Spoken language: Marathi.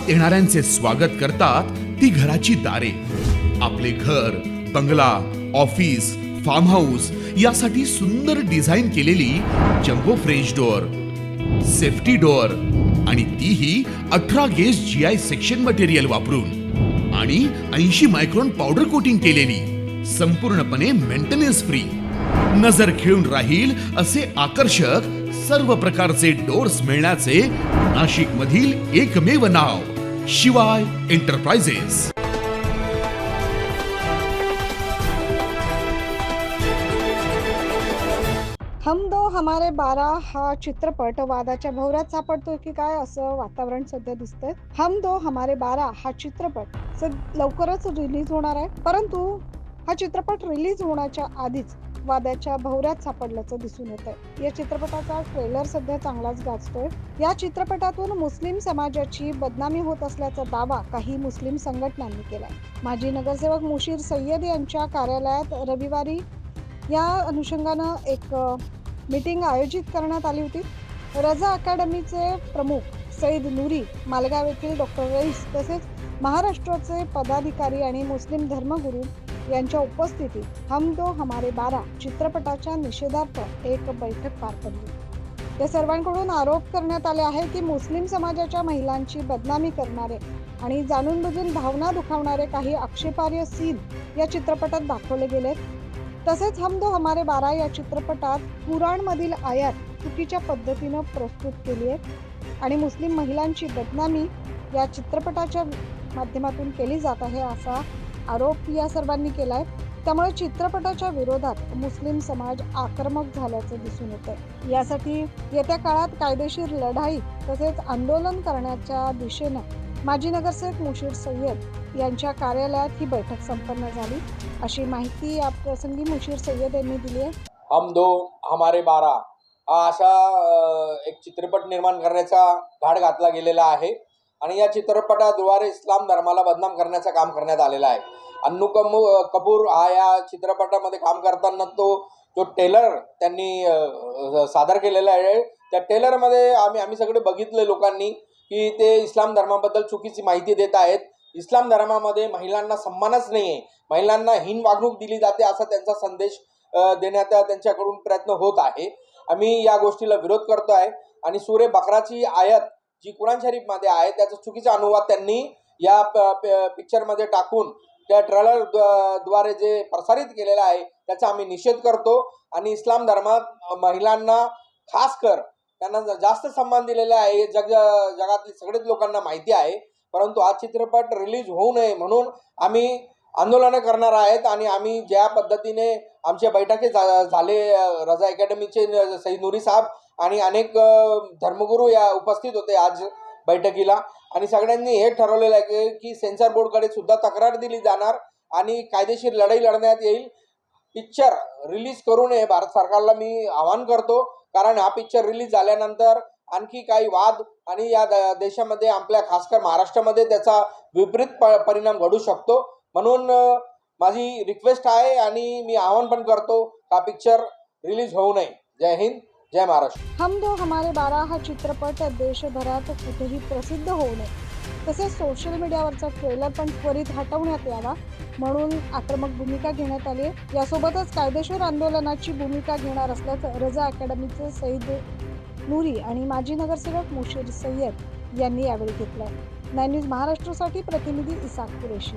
आत येणाऱ्यांचे स्वागत करतात ती घराची दारे. आपले घर, बंगला, ऑफिस, फार्म हाऊस यासाठी सुंदर डिझाईन केलेली jumbo French door, safety door आणि तीही 18 गेज GI सेक्शन मटेरियल वापरून आणि 80 मायक्रॉन पावडर कोटिंग केलेली, संपूर्णपणे मेंटेनन्स फ्री. नजर खिळून राहील असे आकर्षक सर्व प्रकारचे डोअर्स मिळण्याचे नाशिक मधील एकमेव नाव शिवाय एंटरप्राइजेस. हम दो हमारे 12 हा चित्रपट वादाच्या भोवऱ्यात सापडतोय की काय असं वातावरण सध्या दिसतंय. हम दो हमारे 12 हा चित्रपट लवकरच रिलीज होणार आहे, परंतु हा चित्रपट रिलीज होण्याच्या आधीच वादाच्या भोवऱ्यात सापडल्याचं दिसून येत आहे. या चित्रपटाचा ट्रेलर सध्या चांगलाच गाजतोय. या चित्रपटातून मुस्लिम समाजाची बदनामी होत असल्याचा दावा काही मुस्लिम संघटनांनी केलाय. माजी नगरसेवक मुशीर सय्यद यांच्या कार्यालयात रविवारी या अनुषंगानं एक मीटिंग आयोजित करण्यात आली होती. रजा अकॅडमीचे प्रमुख सईद नूरी, मालेगाव येथील डॉक्टर रईस तसेच महाराष्ट्राचे पदाधिकारी आणि मुस्लिम धर्मगुरू यांच्या उपस्थितीत हम दो हमारे 12 चित्रपटाच्या निषेधार्थ एक बैठक पार पडली. या सर्वांकडून आरोप करण्यात आले आहे की मुस्लिम समाजाच्या महिलांची बदनामी करणारे आणि जाणून बुजून भावना दुखावणारे काही आक्षेपार्ह सीन या चित्रपटात दाखवले गेलेत. तसेच हम दो हमारे 12 या चित्रपटात कुराणमधील आयात चुकीच्या पद्धतीनं प्रस्तुत केली आहे आणि मुस्लिम महिलांची बदनामी या चित्रपटाच्या माध्यमातून केली जात आहे असा आरोप या सर्वांनी केलाय. त्यामुळे चित्रपटाच्या विरोधात मुस्लिम समाज आक्रमक झाल्याचं दिसून येतंय. यासाठी येत्या काळात कायदेशीर लढाई तसेच आंदोलन करण्याच्या दिशेनं माजी नगरसेवक मुशीर सय्यद यांच्या कार्यालयात ही बैठक संपन्न झाली अशी माहिती या प्रसंगी मुशीर सय्यद यांनी दिली आहे. हम दो हमारे 12 हा अशा एक चित्रपट निर्माण करण्याचा घाट घातला गेलेला आहे आणि या चित्रपटाद्वारे इस्लाम धर्माला बदनाम करण्याचं काम करण्यात आलेलं आहे. अन्नू कपूर हा या चित्रपटामध्ये काम करताना जो ट्रेलर त्यांनी सादर केलेला आहे, त्या ट्रेलरमध्ये आम्ही सगळे बघितले लोकांनी की ते इस्लाम धर्माबद्दल चुकीची माहिती देत आहेत. इस्लाम धर्मामध्ये महिलांना सन्मानच नाही आहे, महिलांना हीन वागणूक दिली जाते असा त्यांचा संदेश देण्याचा त्यांच्याकडून प्रयत्न होत आहे. आम्ही या गोष्टीला विरोध करतो आहे आणि सूरे बकराची आयत जी कुराण शरीफमध्ये आहे त्याचा चुकीचा अनुवाद त्यांनी या पिक्चरमध्ये टाकून त्या ट्रेलरद्वारे जे प्रसारित केलेलं आहे त्याचा आम्ही निषेध करतो आणि इस्लाम धर्मात महिलांना खास कर त्यांना जास्त सन्मान दिलेला आहे जगातली सगळेच लोकांना माहिती आहे. परंतु हा चित्रपट रिलीज होऊ नये म्हणून आम्ही आंदोलनं करणार आहेत आणि आम्ही ज्या पद्धतीने आमच्या बैठकी झाले, रजा अकॅडमीचे सईद नूरी साहेब आणि अनेक धर्मगुरू या उपस्थित होते आज बैठकीला आणि सगळ्यांनी हे ठरवलेलं आहे की सेन्सर बोर्डकडे सुद्धा तक्रार दिली जाणार आणि कायदेशीर लढाई लढण्यात येईल. पिक्चर रिलीज करू नये भारत सरकारला मी आवाहन करतो, कारण हा पिक्चर रिलीज झाल्यानंतर आणखी काही वाद आणि या देशामध्ये आपल्या खासकर महाराष्ट्रामध्ये त्याचा विपरीत परिणाम घडू शकतो. म्हणून माझी रिक्वेस्ट आहे आणि मी आवाहन पण करतो हा पिक्चर रिलीज होऊ नये. जय हिंद, जय महाराष्ट्र. हम दो हमारे 12 हा चित्रपट देशभरात कुठेही प्रसिद्ध होऊ नये तसेच सोशल मीडियावरचा ट्रेलर पण त्वरित हटवण्यात यावा म्हणून आक्रमक भूमिका घेण्यात आली आहे. यासोबतच कायदेशीर आंदोलनाची भूमिका घेणार असल्याचं रजा अकॅडमीचे सईद नूरी आणि माजी नगरसेवक मुशीर सय्यद यांनी यावेळी घेतलंय. 9 न्यूज महाराष्ट्रासाठी प्रतिनिधी इसाक कुरेशी.